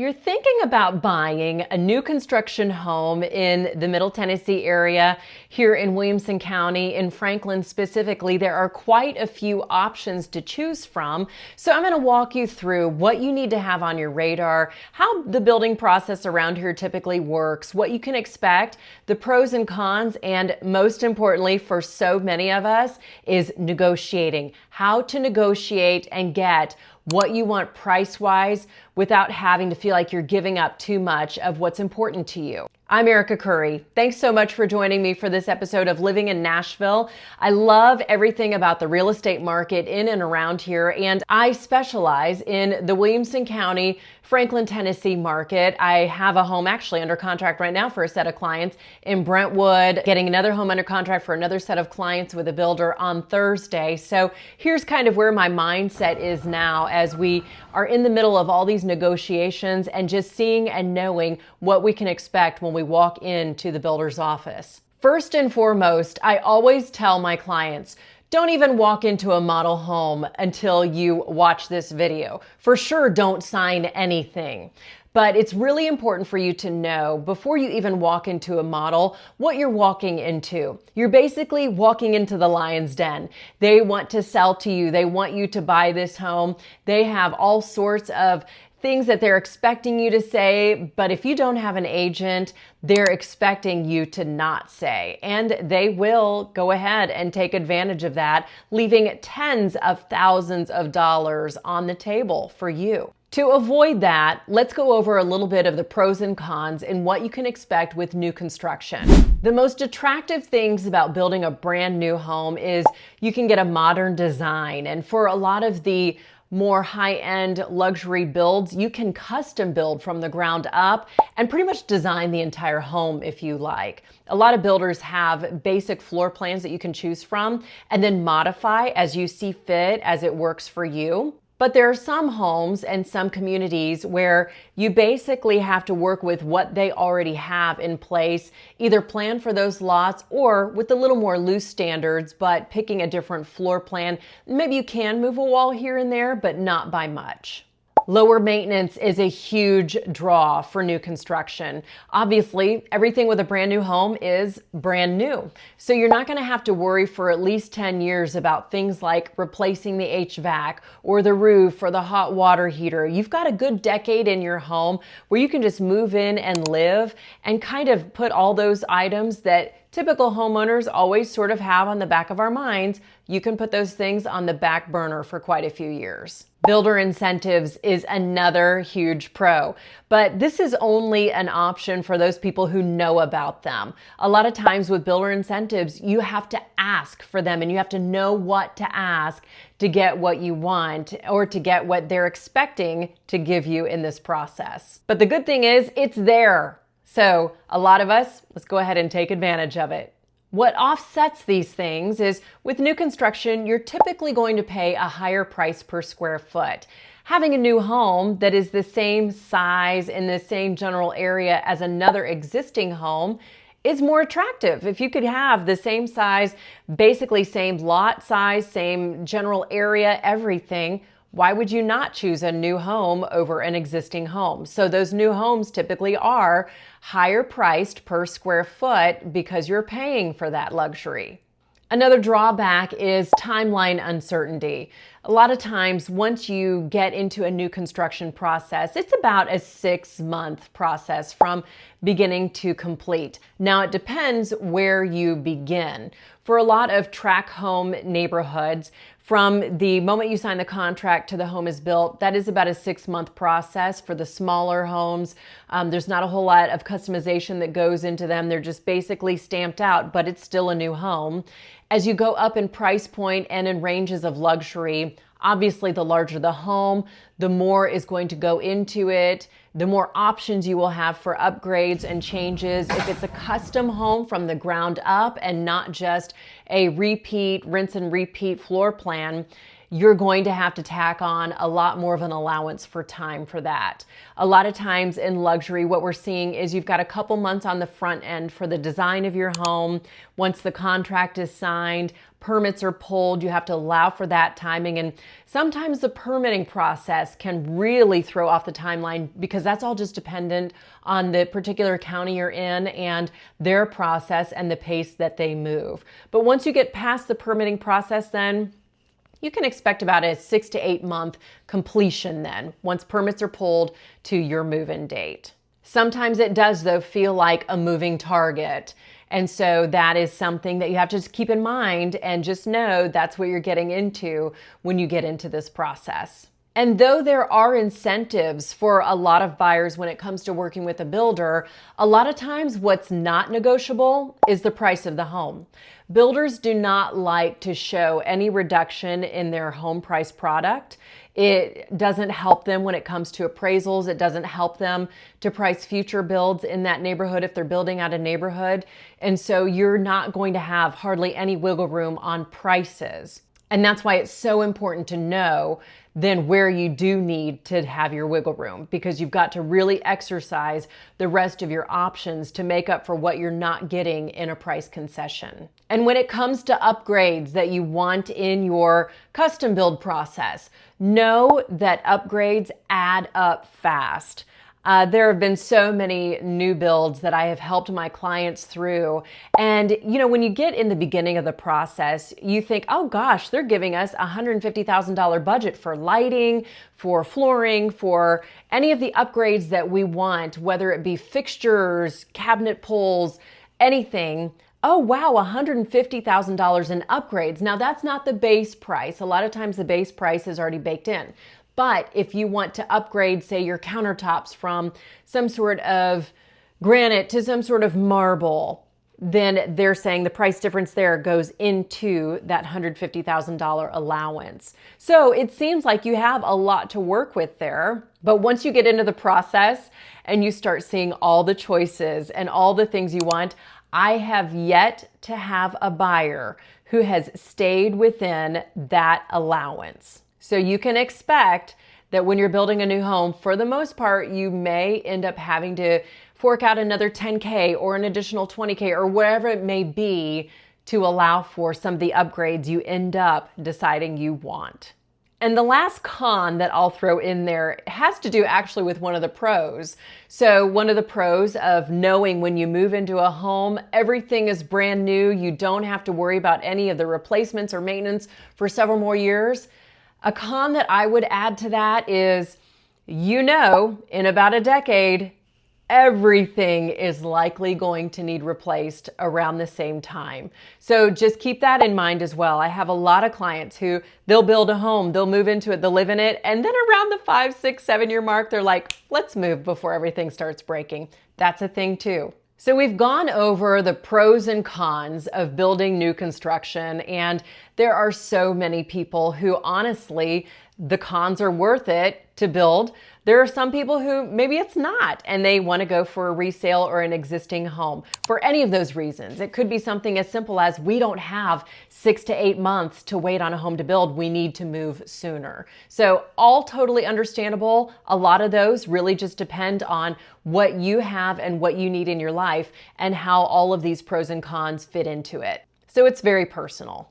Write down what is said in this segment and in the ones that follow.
You're thinking about buying a new construction home in the Middle Tennessee area here in Williamson County, in Franklin specifically. There are quite a few options to choose from. So I'm going to walk you through what you need to have on your radar, how the building process around here typically works, what you can expect, the pros and cons, and most importantly for so many of us is negotiating. How to negotiate and get what you want price-wise without having to feel like you're giving up too much of what's important to you. I'm Erika Kurre. Thanks so much for joining me for this episode of Living in Nashville. I love everything about the real estate market in and around here, and I specialize in the Williamson County, Franklin, Tennessee market. I have a home actually under contract right now for a set of clients in Brentwood, getting another home under contract for another set of clients with a builder on Thursday. So here's kind of where my mindset is now as we are in the middle of all these negotiations and just seeing and knowing what we can expect when we walk into the builder's office. First and foremost, I always tell my clients, don't even walk into a model home until you watch this video. For sure, don't sign anything. But it's really important for you to know before you even walk into a model what you're walking into. You're basically walking into the lion's den. They want to sell to you. They want you to buy this home. They have all sorts of things that they're expecting you to say, but if you don't have an agent, they're expecting you to not say. And they will go ahead and take advantage of that, leaving tens of thousands of dollars on the table for you. To avoid that, let's go over a little bit of the pros and cons and what you can expect with new construction. The most attractive things about building a brand new home is you can get a modern design. And for a lot of the more high-end luxury builds, you can custom build from the ground up and pretty much design the entire home if you like. A lot of builders have basic floor plans that you can choose from and then modify as you see fit, as it works for you. But there are some homes and some communities where you basically have to work with what they already have in place, either plan for those lots or with a little more loose standards, but picking a different floor plan. Maybe you can move a wall here and there, but not by much. Lower maintenance is a huge draw for new construction. Obviously, everything with a brand new home is brand new. So you're not going to have to worry for at least 10 years about things like replacing the HVAC or the roof or the hot water heater. You've got a good decade in your home where you can just move in and live and kind of put all those items that typical homeowners always sort of have on the back of our minds. You can put those things on the back burner for quite a few years. Builder incentives is another huge pro, but this is only an option for those people who know about them. A lot of times with builder incentives, you have to ask for them and you have to know what to ask to get what you want or to get what they're expecting to give you in this process. But the good thing is it's there. So a lot of us, let's go ahead and take advantage of it. What offsets these things is with new construction, you're typically going to pay a higher price per square foot. Having a new home that is the same size in the same general area as another existing home is more attractive. If you could have the same size, basically same lot size, same general area, everything, why would you not choose a new home over an existing home? So those new homes typically are higher priced per square foot because you're paying for that luxury. Another drawback is timeline uncertainty. A lot of times once you get into a new construction process, it's about a 6-month process from beginning to complete. Now it depends where you begin. For a lot of tract home neighborhoods, from the moment you sign the contract to the home is built, that is about a 6-month process. For the smaller homes, there's not a whole lot of customization that goes into them. They're just basically stamped out, but it's still a new home. As you go up in price point and in ranges of luxury, obviously the larger the home, the more is going to go into it, the more options you will have for upgrades and changes. If it's a custom home from the ground up and not just a repeat, rinse and repeat floor plan, you're going to have to tack on a lot more of an allowance for time for that. A lot of times in luxury, what we're seeing is you've got a couple months on the front end for the design of your home. Once the contract is signed, permits are pulled, you have to allow for that timing. And sometimes the permitting process can really throw off the timeline because that's all just dependent on the particular county you're in and their process and the pace that they move. But once you get past the permitting process, then you can expect about a 6 to 8 month completion then, once permits are pulled to your move-in date. Sometimes it does, though, feel like a moving target. And so that is something that you have to just keep in mind and just know that's what you're getting into when you get into this process. And though there are incentives for a lot of buyers when it comes to working with a builder, a lot of times what's not negotiable is the price of the home. Builders do not like to show any reduction in their home price product. It doesn't help them when it comes to appraisals. It doesn't help them to price future builds in that neighborhood if they're building out a neighborhood. And so you're not going to have hardly any wiggle room on prices. And that's why it's so important to know then where you do need to have your wiggle room, because you've got to really exercise the rest of your options to make up for what you're not getting in a price concession. And when it comes to upgrades that you want in your custom build process, know that upgrades add up fast. There have been so many new builds that I have helped my clients through. And, when you get in the beginning of the process, you think, oh gosh, they're giving us a $150,000 budget for lighting, for flooring, for any of the upgrades that we want, whether it be fixtures, cabinet pulls, anything. Oh, wow, $150,000 in upgrades. Now, that's not the base price. A lot of times the base price is already baked in. But if you want to upgrade, say, your countertops from some sort of granite to some sort of marble, then they're saying the price difference there goes into that $150,000 allowance. So it seems like you have a lot to work with there. But once you get into the process and you start seeing all the choices and all the things you want, I have yet to have a buyer who has stayed within that allowance. So you can expect that when you're building a new home, for the most part, you may end up having to fork out another $10K or an additional $20K or whatever it may be to allow for some of the upgrades you end up deciding you want. And the last con that I'll throw in there has to do actually with one of the pros. So one of the pros of knowing when you move into a home, everything is brand new. You don't have to worry about any of the replacements or maintenance for several more years. A con that I would add to that is, in about a decade, everything is likely going to need replaced around the same time. So just keep that in mind as well. I have a lot of clients who they'll build a home, they'll move into it, they'll live in it, and then around the 5, 6, 7-year mark, they're like, let's move before everything starts breaking. That's a thing too. So we've gone over the pros and cons of building new construction, and there are so many people who honestly, the cons are worth it to build. There are some people who maybe it's not, and they want to go for a resale or an existing home for any of those reasons. It could be something as simple as we don't have 6 to 8 months to wait on a home to build. We need to move sooner. So all totally understandable. A lot of those really just depend on what you have and what you need in your life and how all of these pros and cons fit into it. So it's very personal.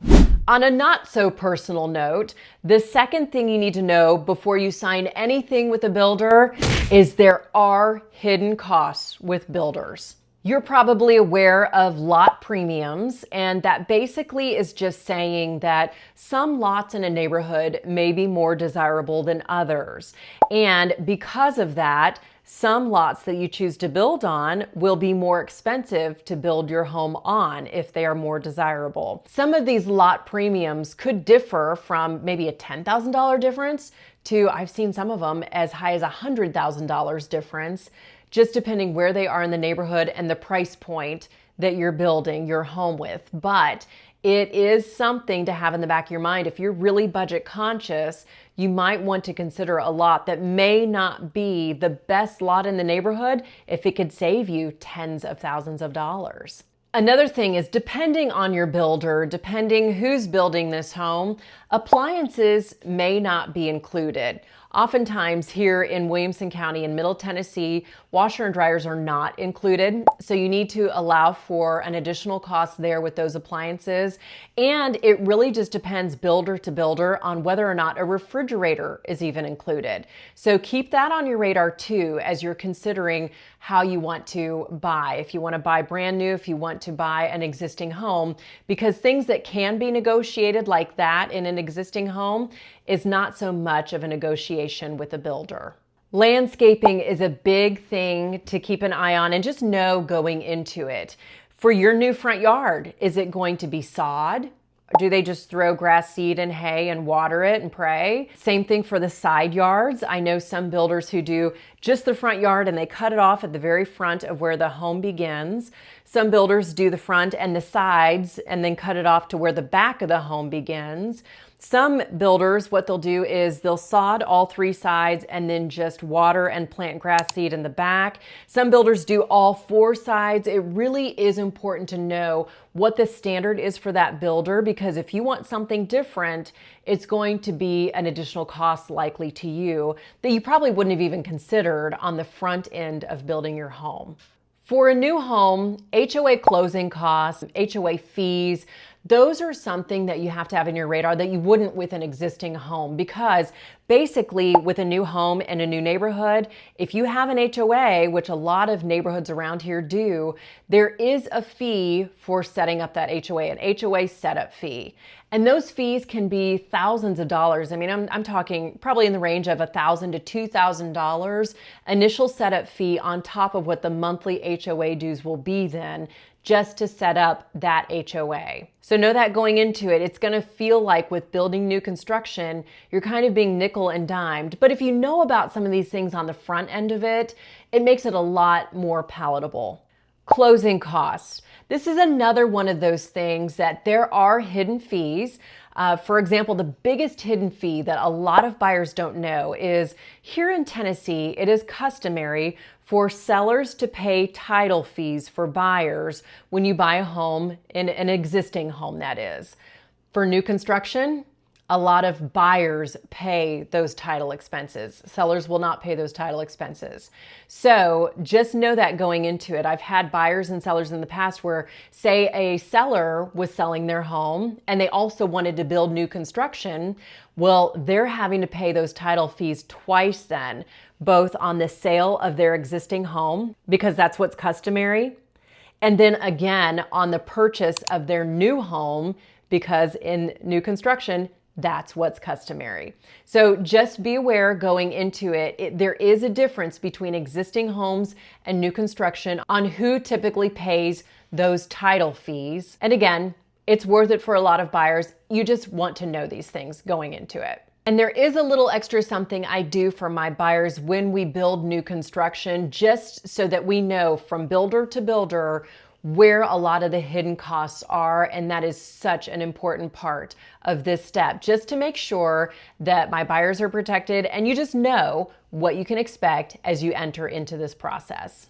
On a not so personal note, the second thing you need to know before you sign anything with a builder is there are hidden costs with builders. You're probably aware of lot premiums, and that basically is just saying that some lots in a neighborhood may be more desirable than others. And because of that, some lots that you choose to build on will be more expensive to build your home on if they are more desirable. Some of these lot premiums could differ from maybe a $10,000 difference to, I've seen some of them as high as $100,000 difference, just depending where they are in the neighborhood and the price point that you're building your home with. But it is something to have in the back of your mind. If you're really budget conscious, you might want to consider a lot that may not be the best lot in the neighborhood if it could save you tens of thousands of dollars. Another thing is, depending on your builder, depending who's building this home, appliances may not be included. Oftentimes here in Williamson County in Middle Tennessee, washer and dryers are not included. So you need to allow for an additional cost there with those appliances. And it really just depends builder to builder on whether or not a refrigerator is even included. So keep that on your radar too as you're considering how you want to buy. If you want to buy brand new, if you want to buy an existing home, because things that can be negotiated like that in an existing home is not so much of a negotiation with a builder. Landscaping is a big thing to keep an eye on and just know going into it. For your new front yard, is it going to be sod? Do they just throw grass seed and hay and water it and pray? Same thing for the side yards. I know some builders who do just the front yard and they cut it off at the very front of where the home begins. Some builders do the front and the sides and then cut it off to where the back of the home begins. Some builders, what they'll do is they'll sod all three sides and then just water and plant grass seed in the back. Some builders do all four sides. It really is important to know what the standard is for that builder, because if you want something different, it's going to be an additional cost likely to you that you probably wouldn't have even considered on the front end of building your home. For a new home, HOA closing costs, HOA fees, those are something that you have to have in your radar that you wouldn't with an existing home, because basically with a new home and a new neighborhood, if you have an HOA, which a lot of neighborhoods around here do, there is a fee for setting up that HOA, an HOA setup fee. And those fees can be thousands of dollars. I mean, I'm talking probably in the range of $1,000 to $2,000 initial setup fee on top of what the monthly HOA dues will be then, just to set up that HOA. So know that going into it, it's going to feel like with building new construction, you're kind of being nickel and dimed. But if you know about some of these things on the front end of it, it makes it a lot more palatable. Closing costs. This is another one of those things that there are hidden fees. For example, the biggest hidden fee that a lot of buyers don't know is here in Tennessee, it is customary for sellers to pay title fees for buyers when you buy a home, in an existing home that is. For new construction, a lot of buyers pay those title expenses. Sellers will not pay those title expenses. So just know that going into it. I've had buyers and sellers in the past where, say, a seller was selling their home and they also wanted to build new construction. Well, they're having to pay those title fees twice then, both on the sale of their existing home, because that's what's customary, and then again on the purchase of their new home, because in new construction, that's what's customary. So just be aware going into it, there is a difference between existing homes and new construction on who typically pays those title fees. And again, it's worth it for a lot of buyers. You just want to know these things going into it. And there is a little extra something I do for my buyers when we build new construction, just so that we know from builder to builder where a lot of the hidden costs are. And that is such an important part of this step, just to make sure that my buyers are protected and you just know what you can expect as you enter into this process.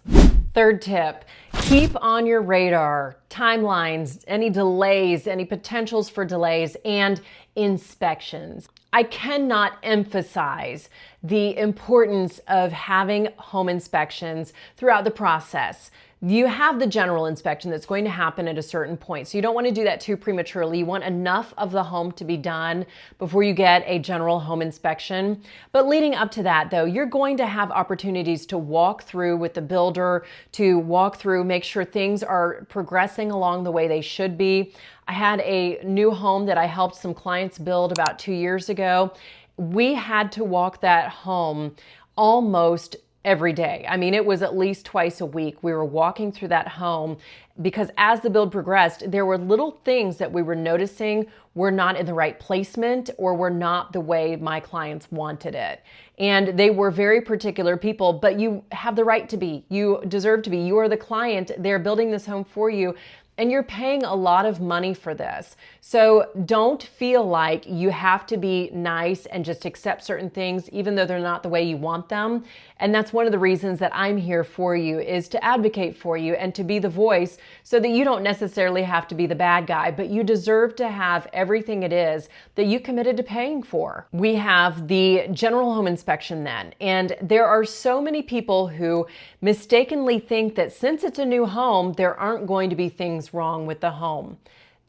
Third tip, keep on your radar timelines, any delays, any potentials for delays, and inspections. I cannot emphasize the importance of having home inspections throughout the process. You have the general inspection that's going to happen at a certain point, so you don't want to do that too prematurely. You want enough of the home to be done before you get a general home inspection. But leading up to that, though, you're going to have opportunities to walk through with the builder, to walk through, make sure things are progressing along the way they should be. I had a new home that I helped some clients build about 2 years ago. We had to walk that home almost every day. I mean, it was at least twice a week. We were walking through that home because as the build progressed, there were little things that we were noticing were not in the right placement or were not the way my clients wanted it. And they were very particular people, but you have the right to be. You deserve to be. You are the client. They're building this home for you. and you're paying a lot of money for this. So don't feel like you have to be nice and just accept certain things even though they're not the way you want them. And that's one of the reasons that I'm here for you, is to advocate for you and to be the voice so that you don't necessarily have to be the bad guy, but you deserve to have everything it is that you committed to paying for. We have the general home inspection then, and there are so many people who mistakenly think that since it's a new home, there aren't going to be things wrong with the home.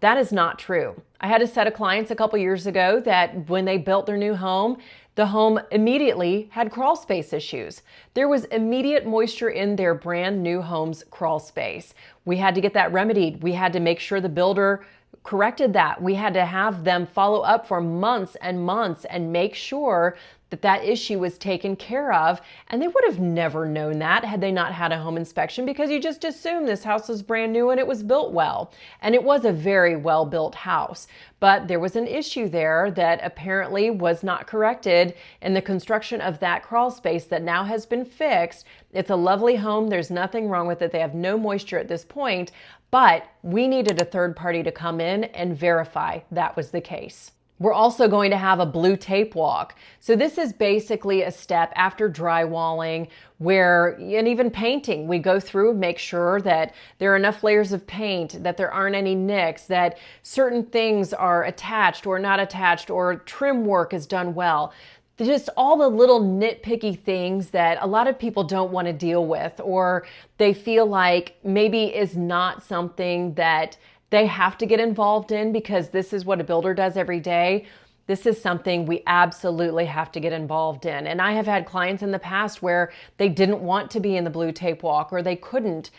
That is not true. I had a set of clients a couple years ago that when they built their new home, the home immediately had crawl space issues. There was immediate moisture in their brand new home's crawl space. We had to get that remedied. We had to make sure the builder corrected that. We had to have them follow up for months and months and make sure that that issue was taken care of. And they would have never known that had they not had a home inspection, because you just assume this house was brand new and it was built well. And it was a very well built house. But there was an issue there that apparently was not corrected in the construction of that crawl space that now has been fixed. It's a lovely home. There's nothing wrong with it. They have no moisture at this point, but we needed a third party to come in and verify that was the case. We're also going to have a blue tape walk. So this is basically a step after drywalling and even painting. We go through and make sure that there are enough layers of paint, that there aren't any nicks, that certain things are attached or not attached, or trim work is done well. Just all the little nitpicky things that a lot of people don't want to deal with, or they feel like maybe is not something that they have to get involved in because this is what a builder does every day. This is something we absolutely have to get involved in. And I have had clients in the past where they didn't want to be in the blue tape walk, or they couldn't.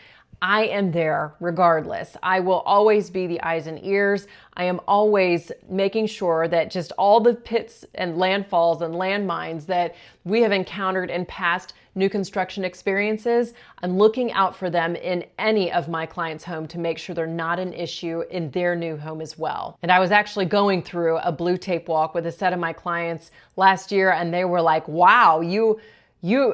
I am there regardless. I will always be the eyes and ears. I am always making sure that just all the pits and landfalls and landmines that we have encountered in past new construction experiences, I'm looking out for them in any of my clients' home to make sure they're not an issue in their new home as well. And I was actually going through a blue tape walk with a set of my clients last year, and they were like, wow,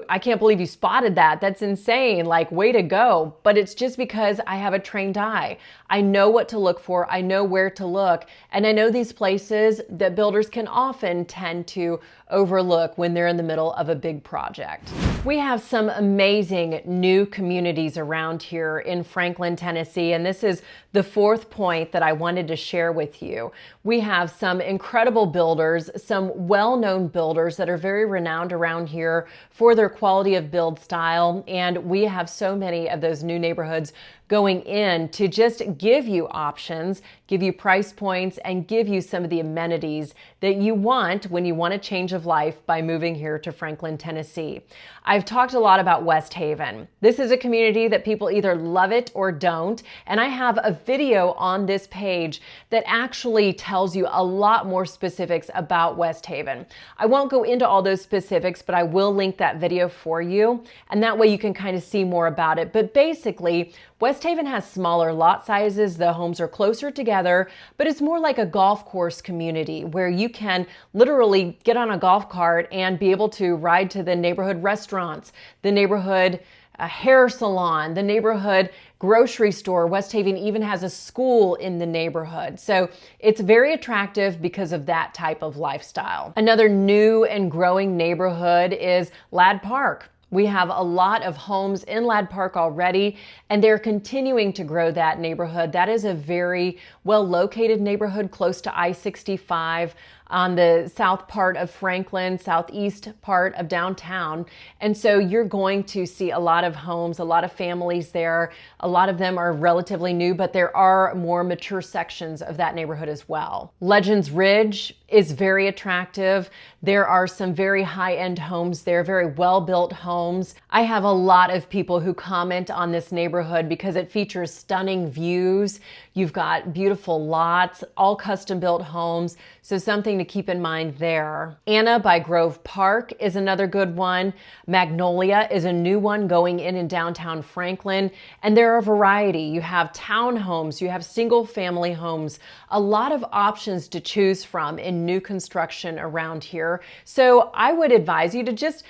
I can't believe you spotted that. That's insane. Like, way to go. But it's just because I have a trained eye. I know what to look for. I know where to look. And I know these places that builders can often tend to overlook when they're in the middle of a big project. We have some amazing new communities around here in Franklin, Tennessee, and this is the fourth point that I wanted to share with you. We have some incredible builders, some well-known builders that are very renowned around here for their quality of build style, and we have so many of those new neighborhoods going in to just give you options, give you price points, and give you some of the amenities that you want when you want a change of life by moving here to Franklin, Tennessee. I've talked a lot about West Haven. This is a community that people either love it or don't, and I have a video on this page that actually tells you a lot more specifics about West Haven. I won't go into all those specifics, but I will link that video for you, and that way you can kind of see more about it. But basically, West Haven has smaller lot sizes, the homes are closer together, but it's more like a golf course community where you can literally get on a golf cart and be able to ride to the neighborhood restaurants, the neighborhood hair salon, the neighborhood grocery store. West Haven even has a school in the neighborhood. So it's very attractive because of that type of lifestyle. Another new and growing neighborhood is Ladd Park. We have a lot of homes in Ladd Park already, and they're continuing to grow that neighborhood. That is a very well-located neighborhood close to I-65 on the south part of Franklin, southeast part of downtown. And so you're going to see a lot of homes, a lot of families there. A lot of them are relatively new, but there are more mature sections of that neighborhood as well. Legends Ridge is very attractive. There are some very high-end homes there, very well-built homes. I have a lot of people who comment on this neighborhood because it features stunning views. You've got beautiful lots, all custom-built homes, so something to keep in mind there. Anna by Grove Park is another good one. Magnolia is a new one going in downtown Franklin, and there are a variety. You have townhomes, you have single-family homes, a lot of options to choose from in new construction around here. So I would advise you to just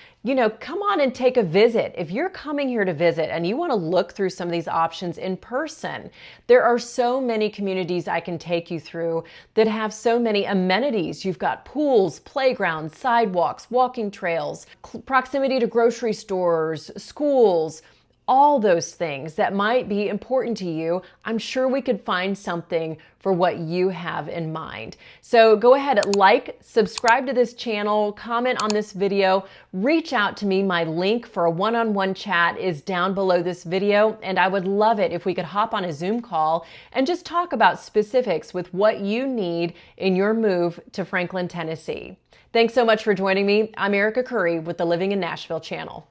come on and take a visit. If you're coming here to visit and you want to look through some of these options in person, there are so many communities I can take you through that have so many amenities. You've got pools, playgrounds, sidewalks, walking trails, proximity to grocery stores, schools, all those things that might be important to you. I'm sure we could find something for what you have in mind. So go ahead, like, subscribe to this channel, comment on this video, reach out to me. My link for a one-on-one chat is down below this video, and I would love it if we could hop on a Zoom call and just talk about specifics with what you need in your move to Franklin, Tennessee. Thanks so much for joining me. I'm Erika Kurre with the Living in Nashville channel.